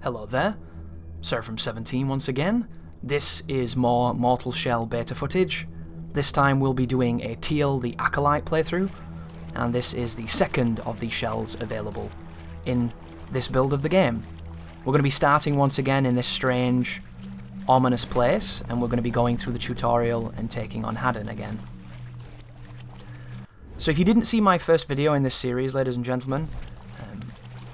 Hello there, Seraph17 once again. This is more Mortal Shell beta footage. This time we'll be doing a Tiel The Acolyte playthrough, and this is the second of the shells available in this build of the game. We're going to be starting once again in this strange, ominous place, and we're going to be going through the tutorial and taking on Haddon again. So if you didn't see my first video in this series, ladies and gentlemen,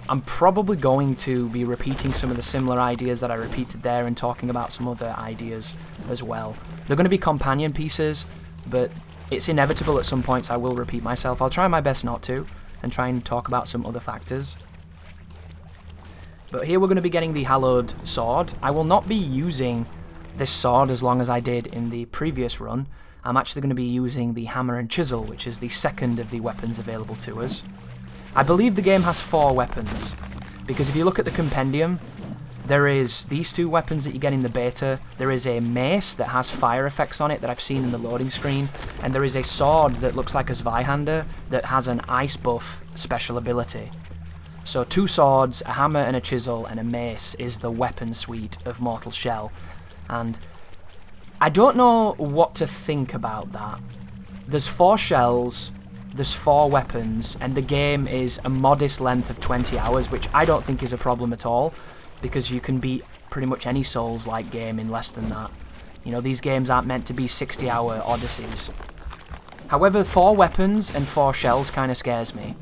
I'm probably going to be repeating some of the similar ideas that I repeated there and talking about some other ideas as well. They're going to be companion pieces, but it's inevitable at some points I will repeat myself. I'll try my best not to, and try and talk about some other factors. But here we're going to be getting the hallowed sword. I will not be using this sword as long as I did in the previous run. I'm actually going to be using the hammer and chisel, which is the second of the weapons available to us. I believe the game has 4 weapons, because if you look at the compendium, there is these 2 weapons that you get in the beta, there is a mace that has fire effects on it that I've seen in the loading screen, and there is a sword that looks like a Zweihander that has an ice buff special ability. So 2 swords, a hammer and a chisel, and a mace is the weapon suite of Mortal Shell, and I don't know what to think about that. There's 4 shells, there's 4 weapons, and the game is a modest length of 20 hours, which I don't think is a problem at all, because you can beat pretty much any Souls-like game in less than that. You know, these games aren't meant to be 60-hour odysseys. However, 4 weapons and 4 shells kind of scares me.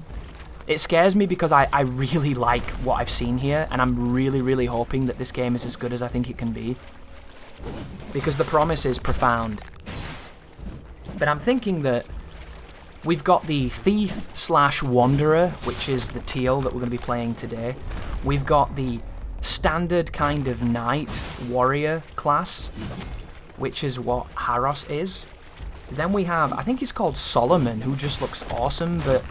It scares me because I really like what I've seen here, and I'm really hoping that this game is as good as I think it can be, because the promise is profound. But I'm thinking that we've got the Thief/Wanderer, which is the Tiel that we're going to be playing today. We've got the standard kind of Knight Warrior class, which is what Haros is. Then we have, I think he's called Solomon, who just looks awesome, but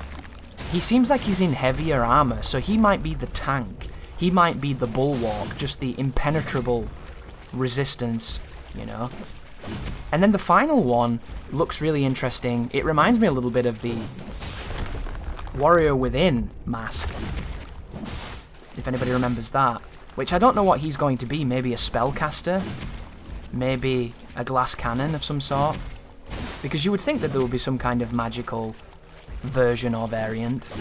he seems like he's in heavier armor, so he might be the tank. He might be the bulwark, just the impenetrable resistance, you know. And then the final one looks really interesting. It reminds me a little bit of the Warrior Within mask, if anybody remembers that. Which I don't know what he's going to be. Maybe a spellcaster? Maybe a glass cannon of some sort? Because you would think that there would be some kind of magical version or variant.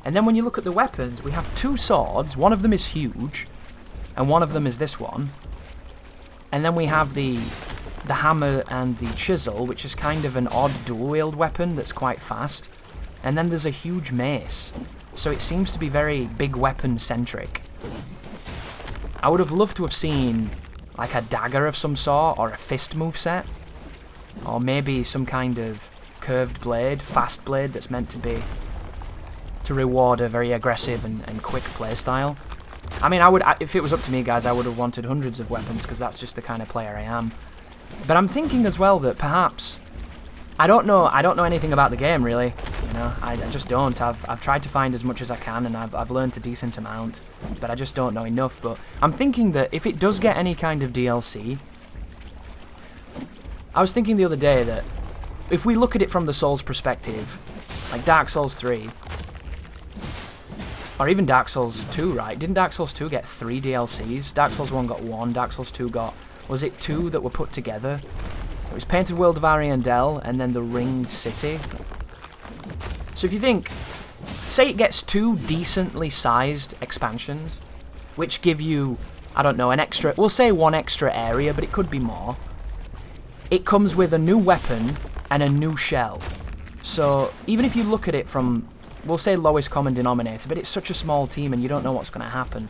And then when you look at the weapons, we have 2 swords. One of them is huge, and one of them is this one. And then we have the hammer and the chisel, which is kind of an odd dual-wield weapon that's quite fast. And then there's a huge mace. So it seems to be very big weapon-centric. I would have loved to have seen like a dagger of some sort, or a fist moveset. Or maybe some kind of curved blade, fast blade that's meant to reward a very aggressive and quick playstyle. I mean, if it was up to me, guys, I would have wanted hundreds of weapons, because that's just the kind of player I am. But I'm thinking as well that perhaps I don't know anything about the game, really. You know, I just don't. I've tried to find as much as I can, and I've learned a decent amount, but I just don't know enough. But I'm thinking that if it does get any kind of DLC, I was thinking the other day that if we look at it from the Souls perspective, like Dark Souls 3, or even Dark Souls 2, right? Didn't Dark Souls 2 get 3 DLCs? Dark Souls 1 got 1, Dark Souls 2 got, was it 2 that were put together? It was Painted World of Ariandel, and then the Ringed City. So if you think, say it gets 2 decently sized expansions, which give you, I don't know, an extra, we'll say 1 extra area, but it could be more. It comes with a new weapon and a new shell. So even if you look at it from, we'll say lowest common denominator, but it's such a small team and you don't know what's going to happen.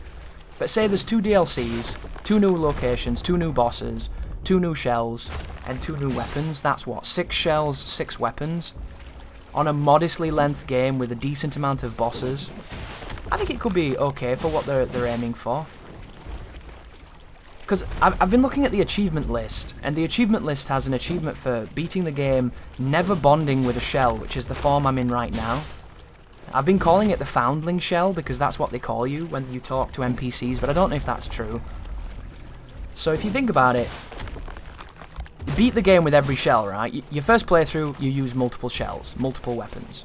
But say there's 2 DLCs, 2 new locations, 2 new bosses, 2 new shells, and 2 new weapons. That's what, 6 shells, 6 weapons? On a modestly length game with a decent amount of bosses. I think it could be okay for what they're aiming for. Because I've been looking at the achievement list, and the achievement list has an achievement for beating the game never bonding with a shell, which is the form I'm in right now. I've been calling it the Foundling Shell, because that's what they call you when you talk to NPCs, but I don't know if that's true. So if you think about it, you beat the game with every shell, right? Your first playthrough, you use multiple shells, multiple weapons.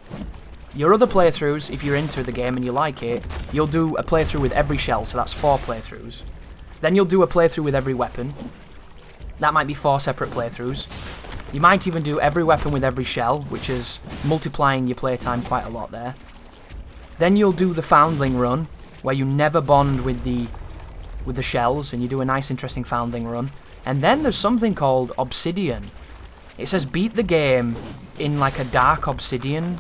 Your other playthroughs, if you're into the game and you like it, you'll do a playthrough with every shell, so that's 4 playthroughs. Then you'll do a playthrough with every weapon. That might be 4 separate playthroughs. You might even do every weapon with every shell, which is multiplying your playtime quite a lot there. Then you'll do the Foundling run, where you never bond with the shells, and you do a nice interesting Foundling run. And then there's something called Obsidian. It says beat the game in like a dark obsidian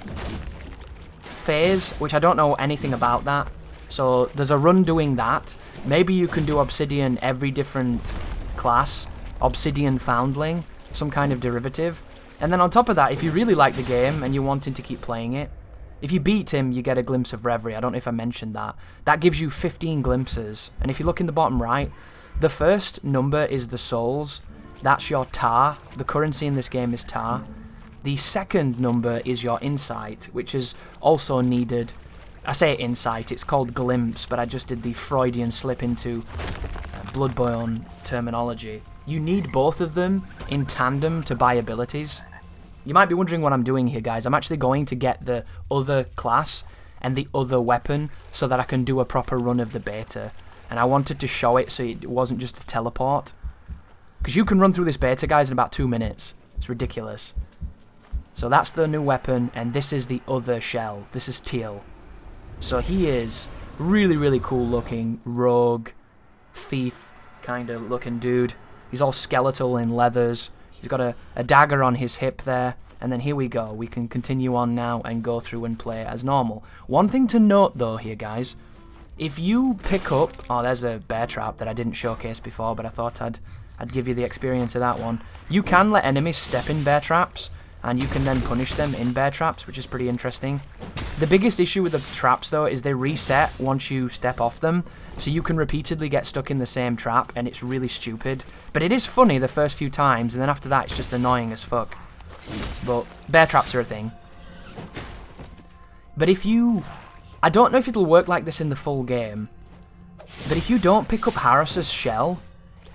phase, which I don't know anything about that. So there's a run doing that. Maybe you can do Obsidian every different class. Obsidian Foundling, some kind of derivative. And then on top of that, if you really like the game and you're wanting to keep playing it, if you beat him, you get a glimpse of Reverie. I don't know if I mentioned that. That gives you 15 glimpses. And if you look in the bottom right, the first number is the souls. That's your tar. The currency in this game is tar. The second number is your insight, which is also needed. I say insight, it's called glimpse, but I just did the Freudian slip into Bloodborne terminology. You need both of them in tandem to buy abilities. You might be wondering what I'm doing here, guys. I'm actually going to get the other class and the other weapon so that I can do a proper run of the beta. And I wanted to show it so it wasn't just a teleport. Because you can run through this beta, guys, in about 2 minutes. It's ridiculous. So that's the new weapon, and this is the other shell. This is Tiel. So he is really, really cool looking, rogue, thief kind of looking dude. He's all skeletal in leathers. He's got a dagger on his hip there. And then here we go. We can continue on now and go through and play as normal. One thing to note though here, guys. If you pick up... Oh, there's a bear trap that I didn't showcase before, but I thought I'd give you the experience of that one. You can let enemies step in bear traps, and you can then punish them in bear traps, which is pretty interesting. The biggest issue with the traps, though, is they reset once you step off them, so you can repeatedly get stuck in the same trap, and it's really stupid. But it is funny the first few times, and then after that, it's just annoying as fuck. But bear traps are a thing. But if you... I don't know if it'll work like this in the full game, but if you don't pick up Harris's shell,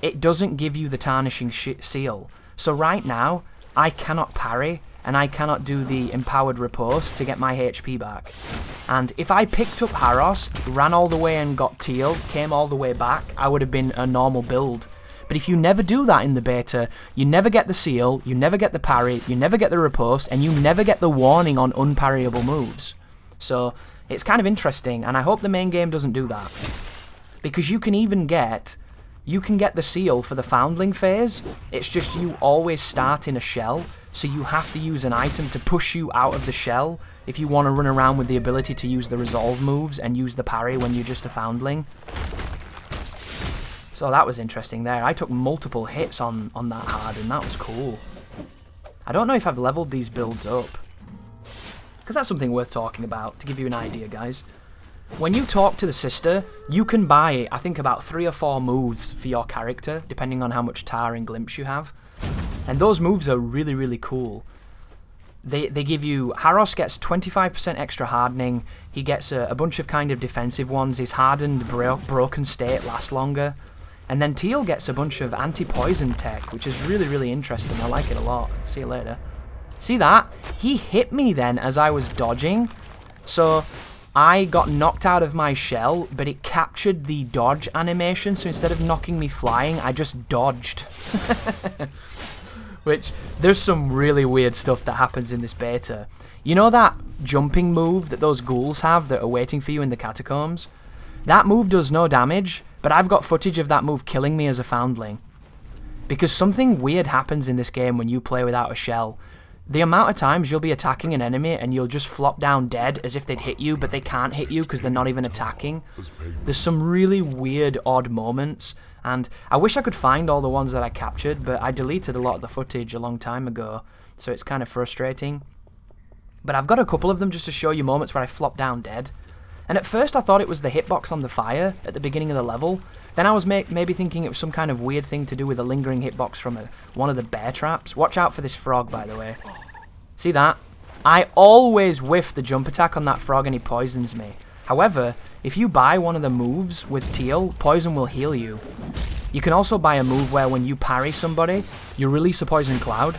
it doesn't give you the tarnishing seal. So right now, I cannot parry, and I cannot do the empowered riposte to get my HP back. And if I picked up Harros, ran all the way and got Tiel, came all the way back, I would have been a normal build. But if you never do that in the beta, you never get the seal, you never get the parry, you never get the riposte, and you never get the warning on unparryable moves. So it's kind of interesting, and I hope the main game doesn't do that. Because you can even get... You can get the seal for the Foundling phase, it's just you always start in a shell, so you have to use an item to push you out of the shell if you want to run around with the ability to use the resolve moves and use the parry when you're just a Foundling. So that was interesting there. I took multiple hits on that hard, and that was cool. I don't know if I've leveled these builds up, because that's something worth talking about, to give you an idea, guys. When you talk to the sister, you can buy, I think, about 3 or 4 moves for your character, depending on how much tar and glimpse you have. And those moves are really, really cool. They give you... Harros gets 25% extra hardening. He gets a bunch of kind of defensive ones. His hardened, broken state lasts longer. And then Tiel gets a bunch of anti-poison tech, which is really, really interesting. I like it a lot. See you later. See that? He hit me then as I was dodging. So... I got knocked out of my shell, but it captured the dodge animation, so instead of knocking me flying, I just dodged. Which, there's some really weird stuff that happens in this beta. You know that jumping move that those ghouls have that are waiting for you in the catacombs? That move does no damage, but I've got footage of that move killing me as a Foundling. Because something weird happens in this game when you play without a shell. The amount of times you'll be attacking an enemy and you'll just flop down dead as if they'd hit you, but they can't hit you because they're not even attacking. There's some really weird, odd moments, and I wish I could find all the ones that I captured, but I deleted a lot of the footage a long time ago, so it's kind of frustrating. But I've got a couple of them just to show you moments where I flop down dead. And at first I thought it was the hitbox on the fire at the beginning of the level. Then I was maybe thinking it was some kind of weird thing to do with a lingering hitbox from one of the bear traps. Watch out for this frog, by the way. See that? I always whiff the jump attack on that frog and he poisons me. However, if you buy one of the moves with Tiel, poison will heal you. You can also buy a move where when you parry somebody, you release a poison cloud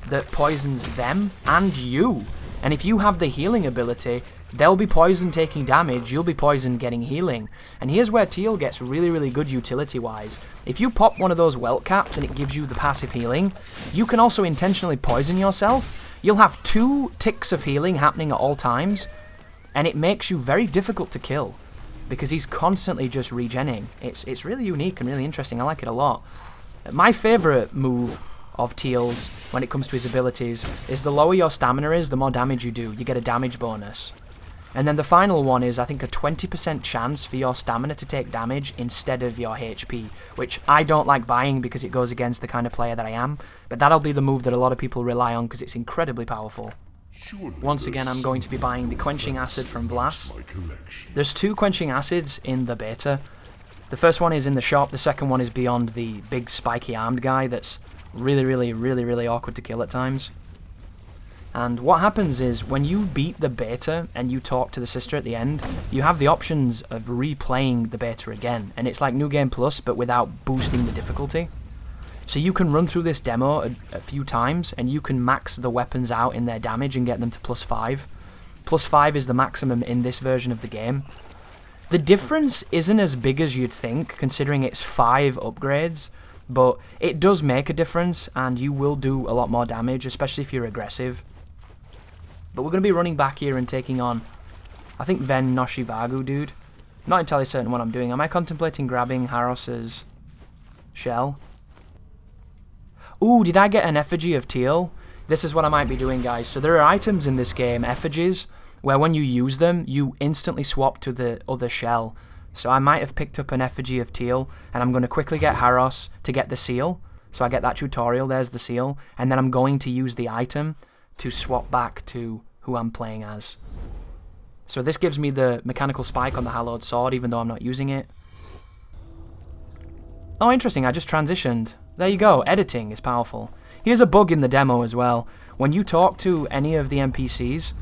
that poisons them and you. And if you have the healing ability, they'll be poisoned taking damage, you'll be poisoned getting healing. And here's where Tiel gets really, really good utility-wise. If you pop one of those welt caps and it gives you the passive healing, you can also intentionally poison yourself. You'll have 2 ticks of healing happening at all times, and it makes you very difficult to kill, because he's constantly just regenning. It's really unique and really interesting. I like it a lot. My favourite move of Tiel's when it comes to his abilities is the lower your stamina is, the more damage you do. You get a damage bonus. And then the final one is, I think, a 20% chance for your stamina to take damage instead of your HP, which I don't like buying because it goes against the kind of player that I am, but that'll be the move that a lot of people rely on because it's incredibly powerful. Once again, I'm going to be buying the Quenching Acid from Vlas. There's 2 Quenching Acids in the beta. The first one is in the shop, the second one is beyond the big spiky armed guy that's really awkward to kill at times. And what happens is, when you beat the beta and you talk to the sister at the end, you have the options of replaying the beta again, and it's like New Game Plus but without boosting the difficulty. So you can run through this demo a few times and you can max the weapons out in their damage and get them to +5. +5 is the maximum in this version of the game. The difference isn't as big as you'd think, considering it's 5 upgrades, but it does make a difference, and you will do a lot more damage, especially if you're aggressive. But we're going to be running back here and taking on, I think, Ven Noshivagu, dude. Not entirely certain what I'm doing. Am I contemplating grabbing Haros's shell? Ooh, did I get an effigy of Tiel? This is what I might be doing, guys. So there are items in this game, effigies, where when you use them, you instantly swap to the other shell. So I might have picked up an effigy of Tiel, and I'm going to quickly get Haros to get the seal. So I get that tutorial, there's the seal, and then I'm going to use the item to swap back to who I'm playing as. So this gives me the mechanical spike on the hallowed sword, even though I'm not using it. Oh, interesting, I just transitioned. There you go, editing is powerful. Here's a bug in the demo as well. When you talk to any of the NPCs,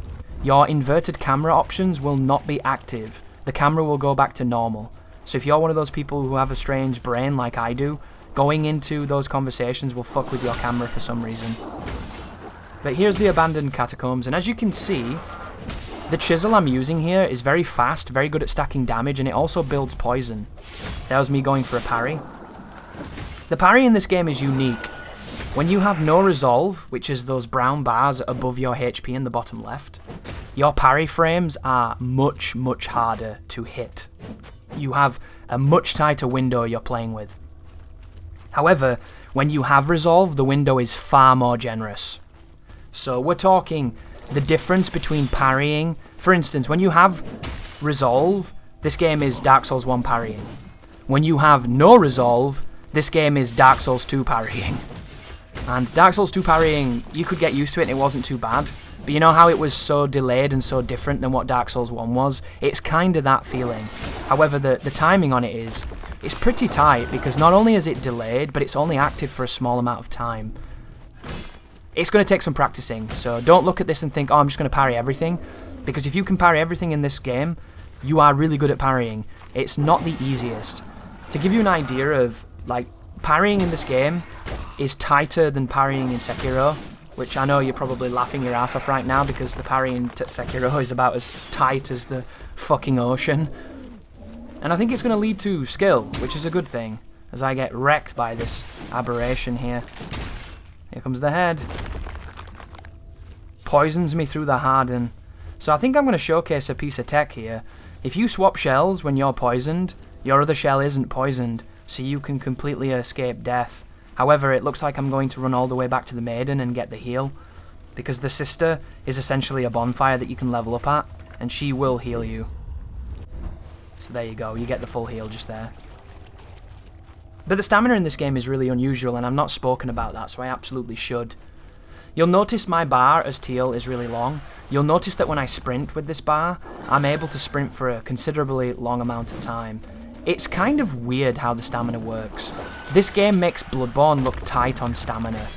your inverted camera options will not be active. The camera will go back to normal. So if you're one of those people who have a strange brain like I do, going into those conversations will fuck with your camera for some reason. But here's the abandoned catacombs, and as you can see, the chisel I'm using here is very fast, very good at stacking damage, and it also builds poison. That was me going for a parry. The parry in this game is unique. When you have no resolve, which is those brown bars above your HP in the bottom left, your parry frames are much harder to hit. You have a much tighter window you're playing with. However, when you have resolve, the window is far more generous. So we're talking the difference between parrying. For instance, when you have resolve, this game is Dark Souls 1 parrying. When you have no resolve, this game is Dark Souls 2 parrying. And Dark Souls 2 parrying, you could get used to it and it wasn't too bad. But you know how it was so delayed and so different than what Dark Souls 1 was? It's kind of that feeling. However, the timing on it is, it's pretty tight, because not only is it delayed, but it's only active for a small amount of time. It's going to take some practicing, so don't look at this and think, oh, I'm just going to parry everything. Because if you can parry everything in this game, you are really good at parrying. It's not the easiest. To give you an idea of, like, parrying in this game is tighter than parrying in Sekiro, which I know you're probably laughing your ass off right now because the parry in Sekiro is about as tight as the fucking ocean. And I think it's going to lead to skill, which is a good thing, as I get wrecked by this aberration here. Here comes the head. Poisons me through the harden. So I think I'm going to showcase a piece of tech here. If you swap shells when you're poisoned, your other shell isn't poisoned, so you can completely escape death. However, it looks like I'm going to run all the way back to the maiden and get the heal, because the sister is essentially a bonfire that you can level up at, and she will heal you. So there you go, you get the full heal just there. But the stamina in this game is really unusual, and I'm not spoken about that, so I absolutely should. You'll notice my bar as Tiel is really long. You'll notice that when I sprint with this bar, I'm able to sprint for a considerably long amount of time. It's kind of weird how the stamina works. This game makes Bloodborne look tight on stamina.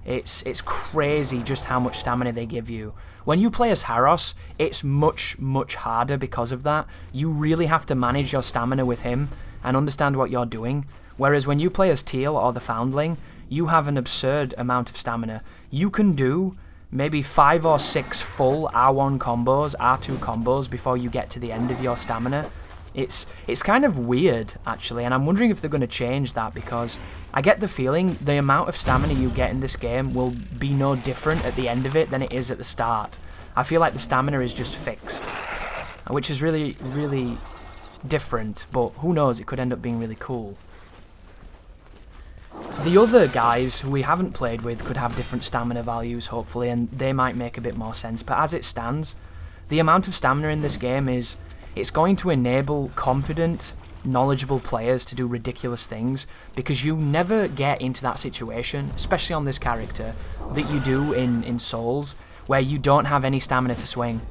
It's crazy just how much stamina they give you. When you play as Haros, it's much harder because of that. You really have to manage your stamina with him and understand what you're doing. Whereas when you play as Tiel or the Foundling, you have an absurd amount of stamina. You can do maybe 5 or 6 full R1 combos, R2 combos before you get to the end of your stamina. It's kind of weird, actually, and I'm wondering if they're going to change that, because I get the feeling the amount of stamina you get in this game will be no different at the end of it than it is at the start. I feel like the stamina is just fixed, which is really, really different, but who knows, it could end up being really cool. The other guys who we haven't played with could have different stamina values, hopefully, and they might make a bit more sense, but as it stands, the amount of stamina in this game is... it's going to enable confident, knowledgeable players to do ridiculous things, because you never get into that situation, especially on this character, that you do in Souls, where you don't have any stamina to swing,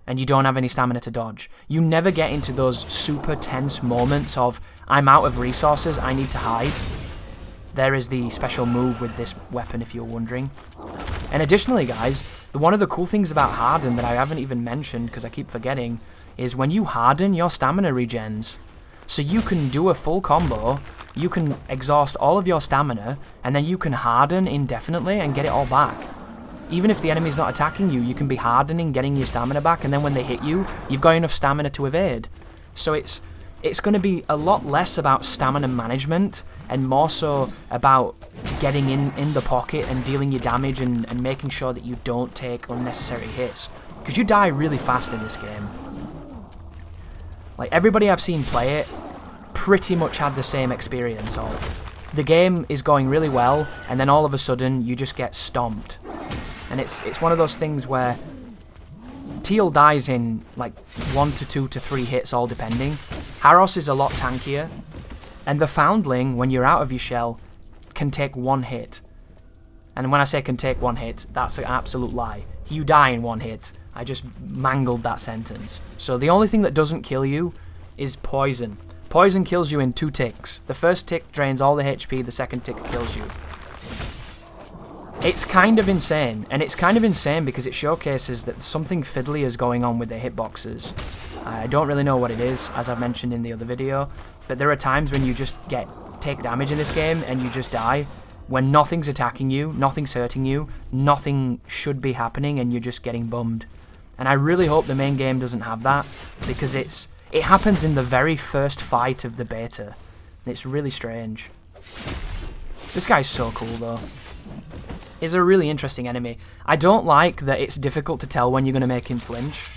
and you don't have any stamina to dodge. You never get into those super tense moments of, I'm out of resources, I need to hide. There is the special move with this weapon, if you're wondering. And additionally, guys, one of the cool things about Harden that I haven't even mentioned, because I keep forgetting, is when you harden, your stamina regens. So you can do a full combo, you can exhaust all of your stamina, and then you can harden indefinitely and get it all back. Even if the enemy's not attacking you, you can be hardening, getting your stamina back, and then when they hit you, you've got enough stamina to evade. So it's going to be a lot less about stamina management, and more so about getting in the pocket and dealing your damage and making sure that you don't take unnecessary hits. Because you die really fast in this game. Like, everybody I've seen play it pretty much had the same experience of the game is going really well, and then all of a sudden you just get stomped. And it's one of those things where Tiel dies in like 1 to 2 to 3 hits, all depending. Harros is a lot tankier, and the Foundling, when you're out of your shell, can take 1 hit. And when I say can take 1 hit, that's an absolute lie. You die in 1 hit. I just mangled that sentence. So the only thing that doesn't kill you is poison. Poison kills you in 2 ticks. The first tick drains all the HP, the second tick kills you. It's kind of insane, and it's kind of insane because it showcases that something fiddly is going on with their hitboxes. I don't really know what it is, as I've mentioned in the other video, but there are times when you just take damage in this game and you just die, when nothing's attacking you, nothing's hurting you, nothing should be happening, and you're just getting bummed. And I really hope the main game doesn't have that, because it happens in the very first fight of the beta. It's really strange. This guy's so cool, though. He's a really interesting enemy. I don't like that it's difficult to tell when you're going to make him flinch,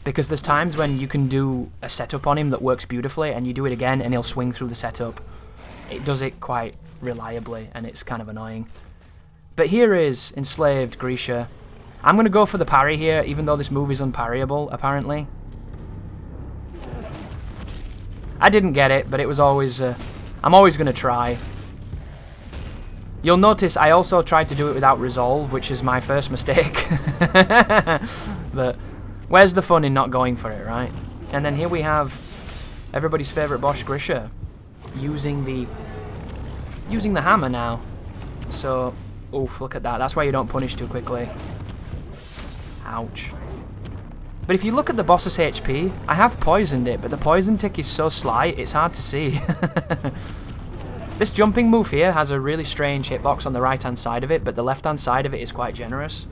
because there's times when you can do a setup on him that works beautifully, and you do it again, and he'll swing through the setup. It does it quite reliably, and it's kind of annoying. But here is enslaved Grisha. I'm going to go for the parry here, even though this move is unparryable, apparently. I didn't get it, but it was always... I'm always going to try. You'll notice I also tried to do it without resolve, which is my first mistake. But where's the fun in not going for it, right? And then here we have everybody's favourite boss, Grisha, using the hammer now. So, oof, look at that. That's why you don't punish too quickly. Ouch. But if you look at the boss's HP, I have poisoned it, but the poison tick is so slight, it's hard to see. This jumping move here has a really strange hitbox on the right-hand side of it, but the left-hand side of it is quite generous.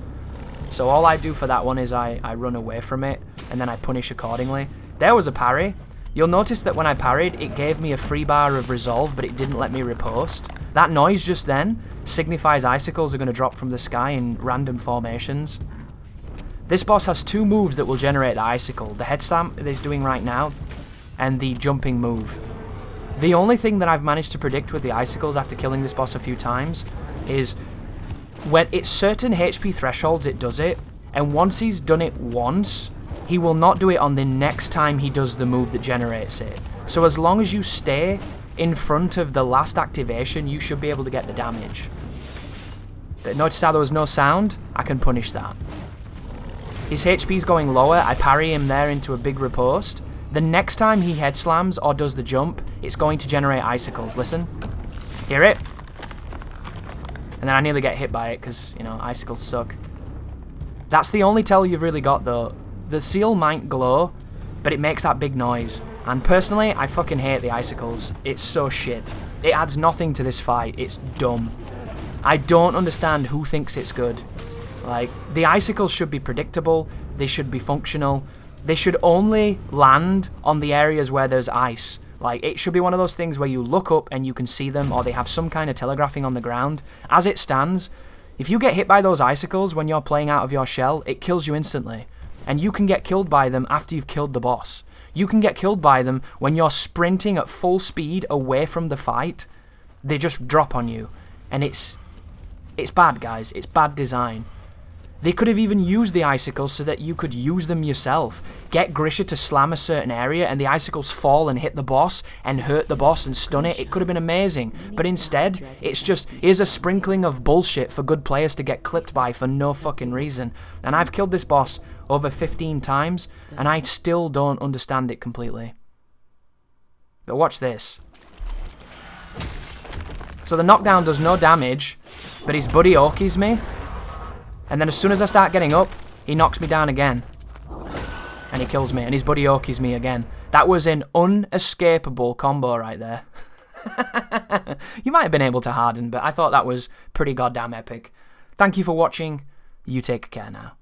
So all I do for that one is I run away from it, and then I punish accordingly. There was a parry. You'll notice that when I parried, it gave me a free bar of resolve, but it didn't let me riposte. That noise just then signifies icicles are going to drop from the sky in random formations. This boss has 2 moves that will generate the icicle. The head stamp that he's doing right now, and the jumping move. The only thing that I've managed to predict with the icicles after killing this boss a few times is when it's certain HP thresholds it does it, and once he's done it once, he will not do it on the next time he does the move that generates it. So as long as you stay in front of the last activation, you should be able to get the damage. But notice how there was no sound? I can punish that. His HP's going lower, I parry him there into a big riposte. The next time he head slams or does the jump, it's going to generate icicles. Listen. Hear it? And then I nearly get hit by it because, you know, icicles suck. That's the only tell you've really got, though. The seal might glow, but it makes that big noise. And personally, I fucking hate the icicles. It's so shit. It adds nothing to this fight. It's dumb. I don't understand who thinks it's good. Like, the icicles should be predictable, they should be functional, they should only land on the areas where there's ice. Like, it should be one of those things where you look up and you can see them, or they have some kind of telegraphing on the ground. As it stands, if you get hit by those icicles when you're playing out of your shell, it kills you instantly. And you can get killed by them after you've killed the boss. You can get killed by them when you're sprinting at full speed away from the fight. They just drop on you. And it's bad, guys. It's bad design. They could have even used the icicles so that you could use them yourself. Get Grisha to slam a certain area and the icicles fall and hit the boss and hurt the boss and stun it. It could have been amazing. But instead, it's just, here's a sprinkling of bullshit for good players to get clipped by for no fucking reason. And I've killed this boss over 15 times and I still don't understand it completely. But watch this. So the knockdown does no damage, but his buddy Okies me. And then as soon as I start getting up, he knocks me down again. And he kills me, and his buddy Okies me again. That was an unescapable combo right there. You might have been able to harden, but I thought that was pretty goddamn epic. Thank you for watching. You take care now.